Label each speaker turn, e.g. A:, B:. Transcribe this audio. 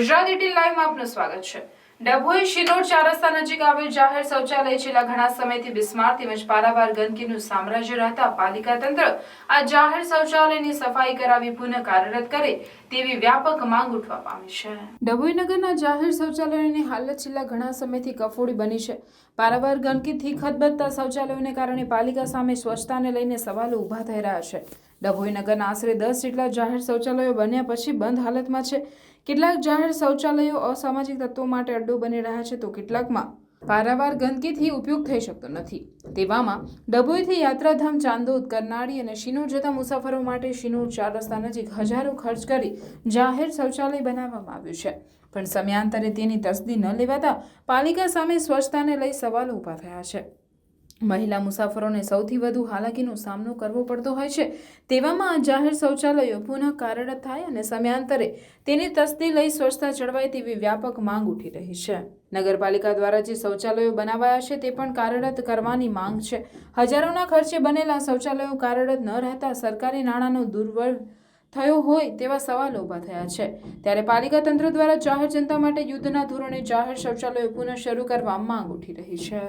A: ગુજરાત 18 લાઈવમાં આપનું સ્વાગત છે। ડભોઈ શિનોર ચાર રસ્તા નજીક આવેલ જાહેર શૌચાલય છેલ્લા ઘણા સમયથી બિસ્માર તેમજ પારાવાર ગંદકીનું સામ્રાજ્ય રહેતા પાલિકા તંત્ર આ જાહેર શૌચાલયની સફાઈ કરાવી પુનઃ કાર્યરત કરે તેવી વ્યાપક માંગ ઉઠવા પામી છે। ડભોઈ નગરના જાહેર શૌચાલયોની હાલત છેલ્લા ઘણા સમયથી કફોડી બની છે। પારાવાર ગંદકીથી ખદબદતા શૌચાલયોને કારણે પાલિકા સામે સ્વચ્છતાને લઈને સવાલો ઊભા થઈ રહ્યા છે। ડભોઈ નગરના આશરે 10 જેટલા જાહેર શૌચાલયો બન્યા પછી બંધ હાલતમાં છે। કેટલાક જાહેર શૌચાલયો અસામાજિક તત્વો માટે અડ્ડો બની રહ્યા છે તો કેટલાકમાં પારાવાર ગંદકીથી ઉપયોગ થઈ શકતો નથી। તેવામાં ડભોઈથી યાત્રાધામ ચાંદોદ કરનાળી અને શિનોર જતા મુસાફરો માટે શિનોર ચાર રસ્તા નજીક હજારો ખર્ચ કરી જાહેર શૌચાલય બનાવવામાં આવ્યું છે, પણ સમયાંતરે તેની તસદી ન લેવાતા પાલિકા સામે સ્વચ્છતાને લઈ સવાલો ઊભા થયા છે। મહિલા મુસાફરોને સૌથી વધુ હાલાકીનો સામનો કરવો પડતો હોય છે। તેવામાં આ જાહેર શૌચાલયો પુનઃ કાર્યરત થાય અને સમયાંતરે તેની તસદી લઈ સ્વચ્છતા જળવાય તેવી વ્યાપક માંગ ઉઠી રહી છે। નગરપાલિકા દ્વારા જે શૌચાલયો બનાવાયા છે તે પણ કાર્યરત કરવાની માંગ છે। હજારોના ખર્ચે બનેલા શૌચાલયો કાર્યરત ન રહેતા સરકારી નાણાંનો દુર્વ્યય થયો હોય તેવા સવાલો ઊભા થયા છે। ત્યારે પાલિકા તંત્ર દ્વારા જાહેર જનતા માટે યુદ્ધના ધોરણે જાહેર શૌચાલયો પુનઃ શરૂ કરવા માંગ ઉઠી રહી છે।